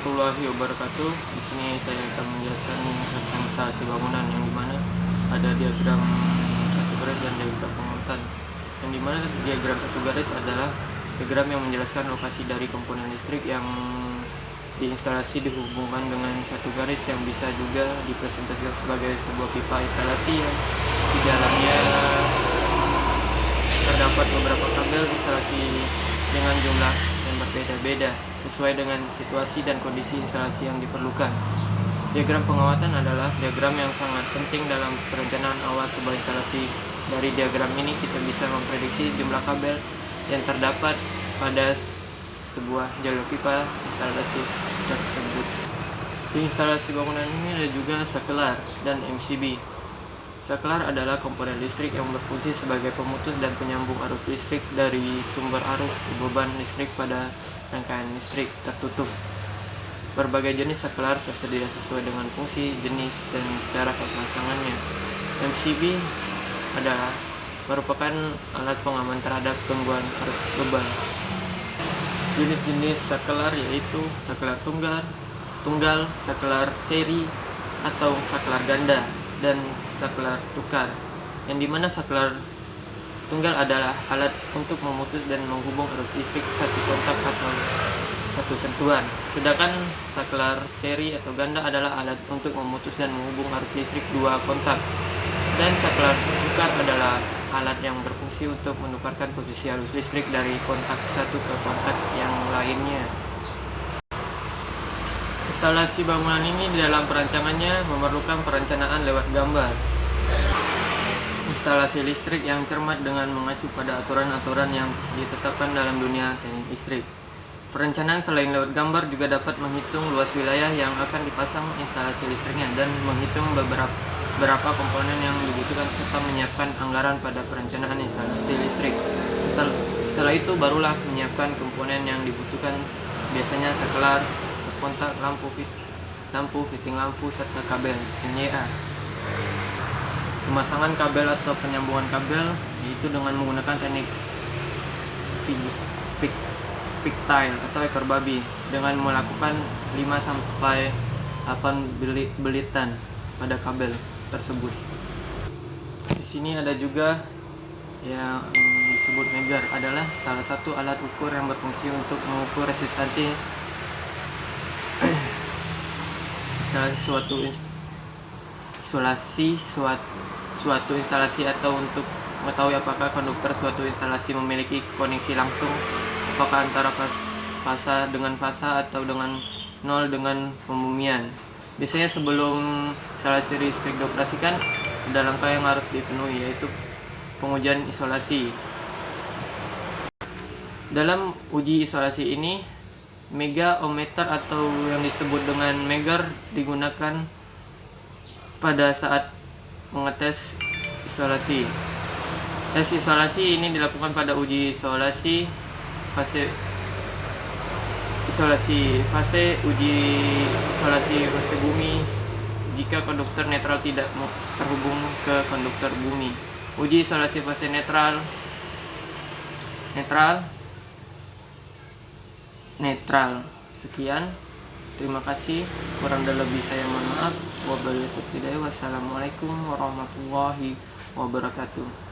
warahmatullahi wabarakatuh. Di sini saya akan menjelaskan tentang instalasi bangunan yang dimana ada diagram satu garis dan diagram penguatan. Yang dimana diagram satu garis adalah diagram yang menjelaskan lokasi dari komponen listrik yang diinstalasi dihubungkan dengan satu garis yang bisa juga dipresentasikan sebagai sebuah pipa instalasi yang di dalamnya terdapat beberapa kabel instalasi dengan jumlah yang berbeda-beda sesuai dengan situasi dan kondisi instalasi yang diperlukan. Diagram penguatan adalah diagram yang sangat penting dalam perencanaan awal sebuah instalasi. Dari diagram ini kita bisa memprediksi jumlah kabel yang terdapat pada sebuah jalur pipa instalasi tersebut. Di instalasi bangunan ini ada juga sakelar dan MCB. Sakelar adalah komponen listrik yang berfungsi sebagai pemutus dan penyambung arus listrik dari sumber arus ke beban listrik pada rangkaian listrik tertutup. Berbagai jenis sakelar tersedia sesuai dengan fungsi, jenis, dan cara pemasangannya. MCB adalah merupakan alat pengaman terhadap gangguan arus beban. Jenis-jenis sakelar yaitu sakelar tunggal, sakelar seri atau sakelar ganda, dan sakelar tukar, yang dimana sakelar tunggal adalah alat untuk memutus dan menghubung arus listrik satu kontak atau satu sentuhan, sedangkan sakelar seri atau ganda adalah alat untuk memutus dan menghubung arus listrik dua kontak, dan sakelar tukar adalah alat yang berfungsi untuk menukarkan posisi arus listrik dari kontak satu ke kontak yang lainnya. Instalasi bangunan ini dalam perancangannya memerlukan perencanaan lewat gambar. Instalasi listrik yang cermat dengan mengacu pada aturan-aturan yang ditetapkan dalam dunia teknik listrik. Perencanaan selain lewat gambar juga dapat menghitung luas wilayah yang akan dipasang instalasi listriknya dan menghitung beberapa komponen yang dibutuhkan serta menyiapkan anggaran pada perencanaan instalasi listrik. Setelah itu barulah menyiapkan komponen yang dibutuhkan, biasanya sakelar, kontak, lampu, fitting lampu, serta kabel NYA. Pemasangan kabel atau penyambungan kabel yaitu dengan menggunakan teknik pigtail atau ekor babi dengan melakukan 5-8 belitan pada kabel tersebut. Di sini ada juga yang disebut megar, adalah salah satu alat ukur yang berfungsi untuk mengukur resistansi suatu instalasi atau untuk mengetahui apakah konduktor suatu instalasi memiliki koneksi langsung, apakah antara fasa dengan fasa atau dengan nol dengan pembumian. Biasanya sebelum instalasi listrik dioperasikan ada langkah yang harus dipenuhi, yaitu pengujian isolasi. Dalam uji isolasi ini mega-ohmmeter atau yang disebut dengan megar digunakan pada saat mengetes isolasi. Tes isolasi ini dilakukan pada uji isolasi fase uji isolasi fase bumi jika konduktor netral tidak terhubung ke konduktor bumi. Uji isolasi fase netral. Sekian, terima kasih. Kurang dan lebih saya mohon maaf. Wassalamualaikum warahmatullahi wabarakatuh.